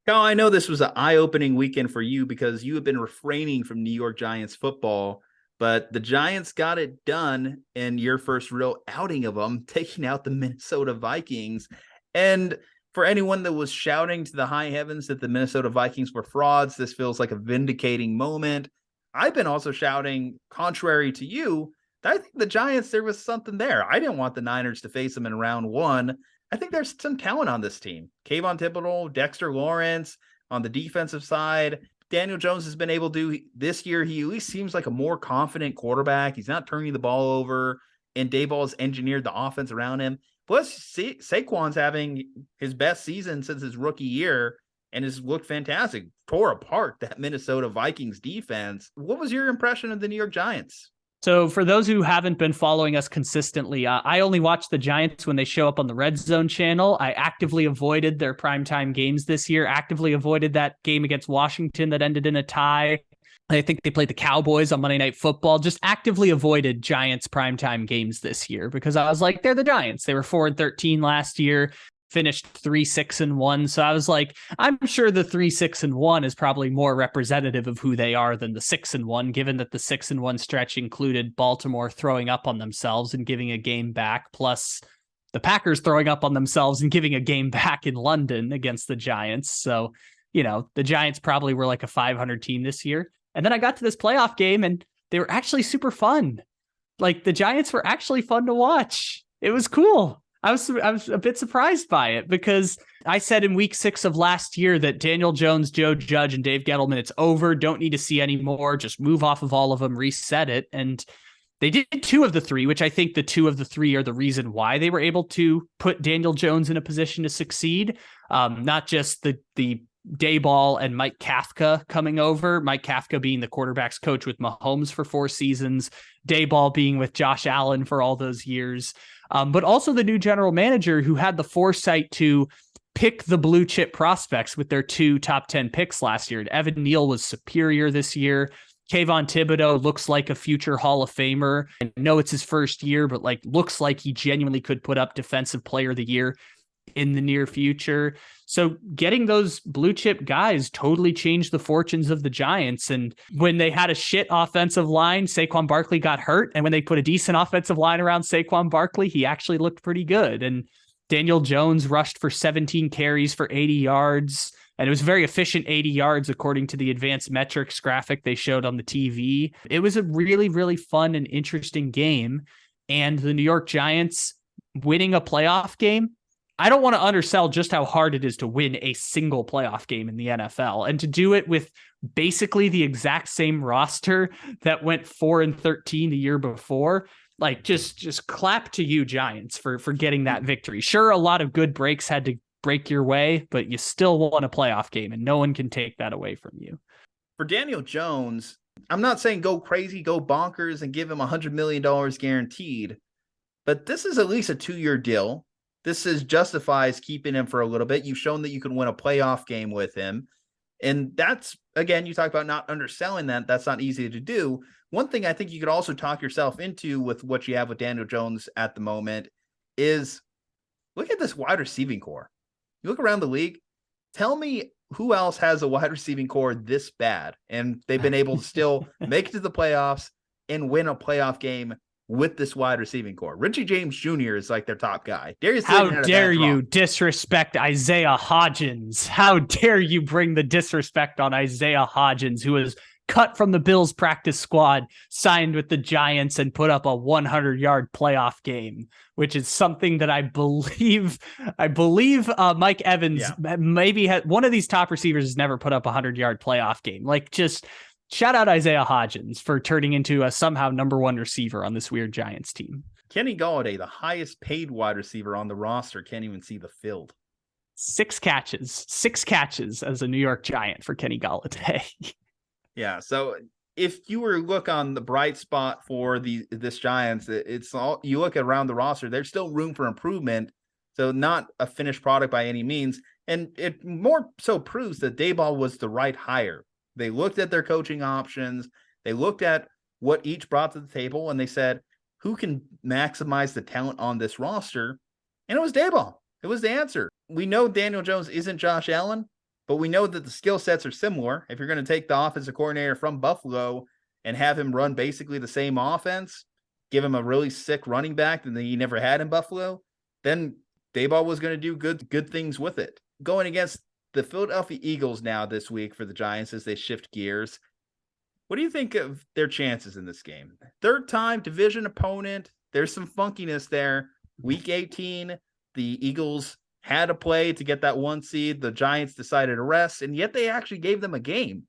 Kyle, I know this was an eye-opening weekend for you because you have been refraining from New York Giants football, but the Giants got it done in your first real outing of them, taking out the Minnesota Vikings. And for anyone that was shouting to the high heavens that the Minnesota Vikings were frauds, this feels like a vindicating moment. I've been also shouting, contrary to you, that I think the Giants, there was something there. I didn't want the Niners to face them in round one. I think there's some talent on this team. Kayvon Thibodeau, Dexter Lawrence on the defensive side. Daniel Jones has been able to this year. He at least seems like a more confident quarterback. He's not turning the ball over, and Daboll has engineered the offense around him. Plus, Saquon's having his best season since his rookie year and has looked fantastic. Tore apart that Minnesota Vikings defense. What was your impression of the New York Giants? So for those who haven't been following us consistently, I only watch the Giants when they show up on the Red Zone channel. I actively avoided their primetime games this year, actively avoided that game against Washington that ended in a tie. I think they played the Cowboys on Monday Night Football, just actively avoided Giants primetime games this year because I was like, they're the Giants. They were 4-13 last year, finished 3-6-1. So I was like, I'm sure the 3-6-1 is probably more representative of who they are than the 6-1, given that the 6-1 stretch included Baltimore throwing up on themselves and giving a game back, plus the Packers throwing up on themselves and giving a game back in London against the Giants. So, the Giants probably were like a 500 team this year. And then I got to this playoff game and they were actually super fun. Like the Giants were actually fun to watch. It was cool. I was a bit surprised by it because I said in week 6 of last year that Daniel Jones, Joe Judge, and Dave Gettleman, it's over. Don't need to see any more. Just move off of all of them, reset it. And they did 2 of the 3, which I think the 2 of the 3 are the reason why they were able to put Daniel Jones in a position to succeed. Not just the Daboll and Mike Kafka coming over. Mike Kafka being the quarterback's coach with Mahomes for 4 seasons. Daboll being with Josh Allen for all those years. But also the new general manager who had the foresight to pick the blue chip prospects with their 2 top 10 picks last year. And Evan Neal was superior this year. Kayvon Thibodeau looks like a future Hall of Famer. I know it's his first year, but looks like he genuinely could put up Defensive Player of the Year in the near future. So getting those blue chip guys totally changed the fortunes of the Giants. And when they had a shit offensive line, Saquon Barkley got hurt. And when they put a decent offensive line around Saquon Barkley, he actually looked pretty good. And Daniel Jones rushed for 17 carries for 80 yards. And it was very efficient 80 yards, according to the advanced metrics graphic they showed on the TV. It was a really, really fun and interesting game. And the New York Giants winning a playoff game, I don't want to undersell just how hard it is to win a single playoff game in the NFL, and to do it with basically the exact same roster that went 4-13 the year before. Just clap to you, Giants, for getting that victory. Sure, a lot of good breaks had to break your way, but you still won a playoff game, and no one can take that away from you. For Daniel Jones, I'm not saying go crazy, go bonkers, and give him $100 million guaranteed, but this is at least a 2-year deal. This justifies keeping him for a little bit. You've shown that you can win a playoff game with him. And that's, again, you talk about not underselling that. That's not easy to do. One thing I think you could also talk yourself into with what you have with Daniel Jones at the moment is look at this wide receiving core. You look around the league, tell me who else has a wide receiving core this bad, and they've been able to still make it to the playoffs and win a playoff game with this wide receiving core. Richie James Jr. is like their top guy. How dare you disrespect Isaiah Hodgins? How dare you bring the disrespect on Isaiah Hodgins, who was cut from the Bills practice squad, signed with the Giants, and put up a 100-yard playoff game, which is something that I believe Mike Evans maybe had. One of these top receivers has never put up a 100-yard playoff game. Just shout out Isaiah Hodgins for turning into a somehow number 1 receiver on this weird Giants team. Kenny Golladay, the highest paid wide receiver on the roster, can't even see the field. 6 catches as a New York Giant for Kenny Golladay. Yeah, so if you were to look on the bright spot for this Giants, it's all you look around the roster, there's still room for improvement. So not a finished product by any means. And it more so proves that Daboll was the right hire. They looked at their coaching options. They looked at what each brought to the table, and they said, who can maximize the talent on this roster? And it was Daboll. It was the answer. We know Daniel Jones isn't Josh Allen, but we know that the skill sets are similar. If you're going to take the offensive coordinator from Buffalo and have him run basically the same offense, give him a really sick running back that he never had in Buffalo, then Daboll was going to do good things with it. Going against the Philadelphia Eagles now this week for the Giants as they shift gears. What do you think of their chances in this game? Third time division opponent. There's some funkiness there. Week 18, the Eagles had a play to get that 1 seed. The Giants decided to rest, and yet they actually gave them a game.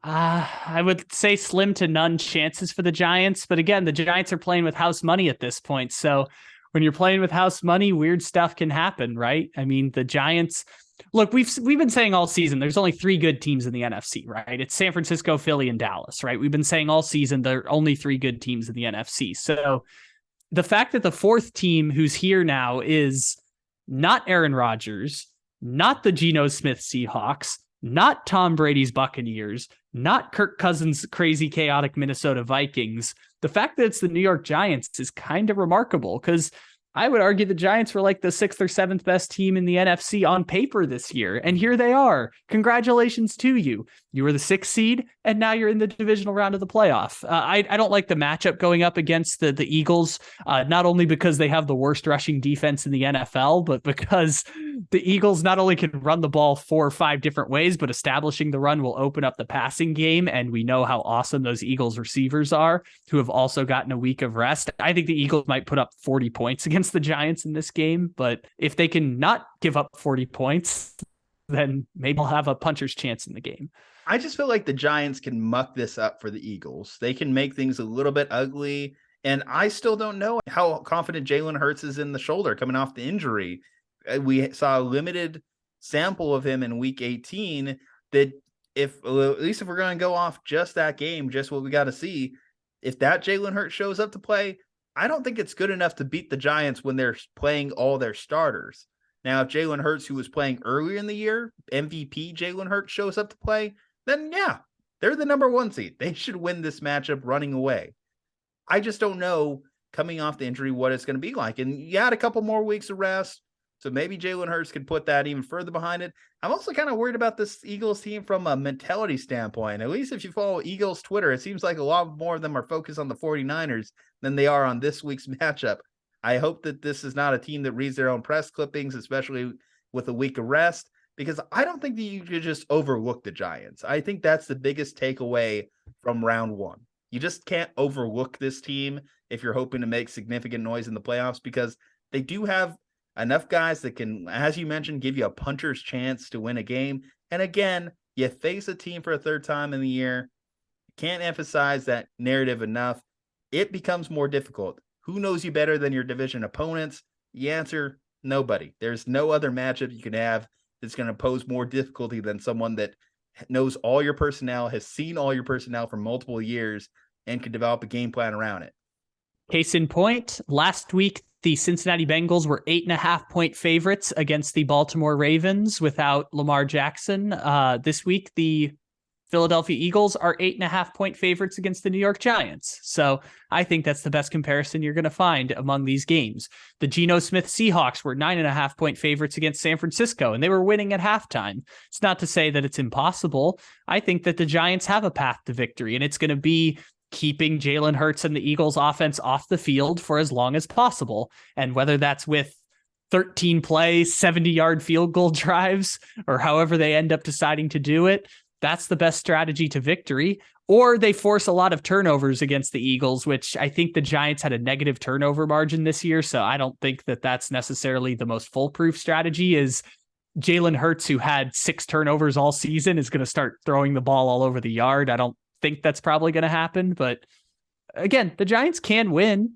I would say slim to none chances for the Giants. But again, the Giants are playing with house money at this point. So when you're playing with house money, weird stuff can happen, right? I mean, the Giants, look, we've been saying all season, there's only 3 good teams in the NFC, right? It's San Francisco, Philly, and Dallas, right? We've been saying all season there are only 3 good teams in the NFC. So the fact that the 4th team who's here now is not Aaron Rodgers, not the Geno Smith Seahawks, not Tom Brady's Buccaneers, not Kirk Cousins' crazy, chaotic Minnesota Vikings. The fact that it's the New York Giants is kind of remarkable because I would argue the Giants were like the 6th or 7th best team in the NFC on paper this year. And here they are. Congratulations to you. You were the 6th seed, and now you're in the divisional round of the playoff. I don't like the matchup going up against the Eagles, not only because they have the worst rushing defense in the NFL, but because the Eagles not only can run the ball 4 or 5 different ways, but establishing the run will open up the passing game. And we know how awesome those Eagles receivers are, who have also gotten a week of rest. I think the Eagles might put up 40 points against the Giants in this game, but if they can not give up 40 points, then maybe they'll have a puncher's chance in the game. I just feel like the Giants can muck this up for the Eagles. They can make things a little bit ugly, and I still don't know how confident Jalen Hurts is in the shoulder coming off the injury. We saw a limited sample of him in week 18 that at least if we're going to go off just that game, just what we got to see, if that Jalen Hurts shows up to play, I don't think it's good enough to beat the Giants when they're playing all their starters. Now, if Jalen Hurts, who was playing earlier in the year, MVP Jalen Hurts shows up to play, then yeah, they're the number 1 seed. They should win this matchup running away. I just don't know coming off the injury what it's going to be like. And you had a couple more weeks of rest, so maybe Jalen Hurts could put that even further behind it. I'm also kind of worried about this Eagles team from a mentality standpoint. At least if you follow Eagles Twitter, it seems like a lot more of them are focused on the 49ers than they are on this week's matchup. I hope that this is not a team that reads their own press clippings, especially with a week of rest, because I don't think that you could just overlook the Giants. I think that's the biggest takeaway from round 1. You just can't overlook this team if you're hoping to make significant noise in the playoffs, because they do have enough guys that can, as you mentioned, give you a puncher's chance to win a game. And again, you face a team for a 3rd time in the year. Can't emphasize that narrative enough. It becomes more difficult. Who knows you better than your division opponents? The answer, nobody. There's no other matchup you can have that's going to pose more difficulty than someone that knows all your personnel, has seen all your personnel for multiple years, and can develop a game plan around it. Case in point, last week, the Cincinnati Bengals were 8.5-point favorites against the Baltimore Ravens without Lamar Jackson. This week, the Philadelphia Eagles are 8.5-point favorites against the New York Giants. So I think that's the best comparison you're going to find among these games. The Geno Smith Seahawks were 9.5-point favorites against San Francisco, and they were winning at halftime. It's not to say that it's impossible. I think that the Giants have a path to victory, and it's going to be keeping Jalen Hurts and the Eagles offense off the field for as long as possible. And whether that's with 13 play, 70-yard field goal drives, or however they end up deciding to do it, that's the best strategy to victory. Or they force a lot of turnovers against the Eagles, which I think the Giants had a negative turnover margin this year. So I don't think that that's necessarily the most foolproof strategy. Is Jalen Hurts, who had 6 turnovers all season, is going to start throwing the ball all over the yard. I don't think that's probably going to happen. But again, the Giants can win.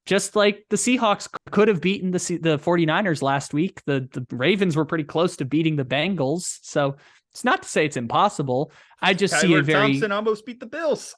Just like the Seahawks could have beaten the 49ers last week. The Ravens were pretty close to beating the Bengals. So it's not to say it's impossible. I just see a very... Thompson almost beat the Bills.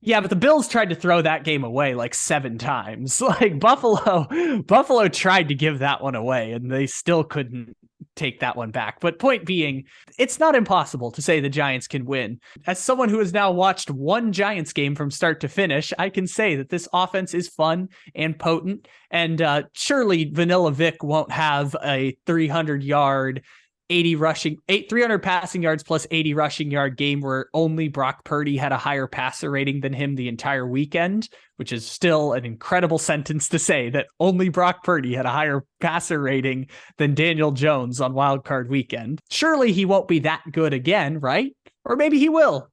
Yeah, but the Bills tried to throw that game away like 7 times. Like Buffalo tried to give that one away, and they still couldn't take that one back. But point being, it's not impossible to say the Giants can win. As someone who has now watched one Giants game from start to finish, I can say that this offense is fun and potent. And surely Vanilla Vic won't have a 300-yard 300 passing yards plus 80 rushing yard game where only Brock Purdy had a higher passer rating than him the entire weekend, which is still an incredible sentence to say, that only Brock Purdy had a higher passer rating than Daniel Jones on Wild Card weekend. Surely he won't be that good again, right? Or maybe he will.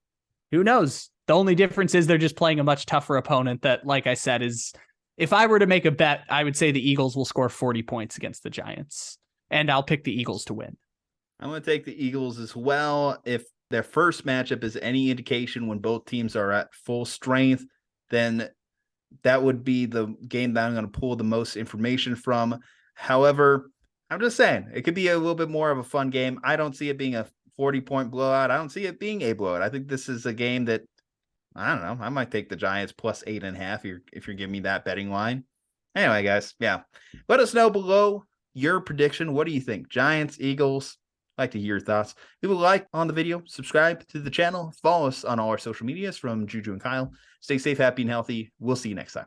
Who knows? The only difference is they're just playing a much tougher opponent that, like I said, is, if I were to make a bet, I would say the Eagles will score 40 points against the Giants, and I'll pick the Eagles to win. I'm going to take the Eagles as well. If their first matchup is any indication, when both teams are at full strength, then that would be the game that I'm going to pull the most information from. However, I'm just saying it could be a little bit more of a fun game. I don't see it being a 40-point blowout. I don't see it being a blowout. I think this is a game that, I don't know, I might take the Giants plus 8.5 if you're giving me that betting line. Anyway, guys, yeah. Let us know below your prediction. What do you think? Giants, Eagles? I'd like to hear your thoughts. Leave a like on the video, subscribe to the channel, follow us on all our social medias from Juju and Kyle. Stay safe, happy, and healthy. We'll see you next time.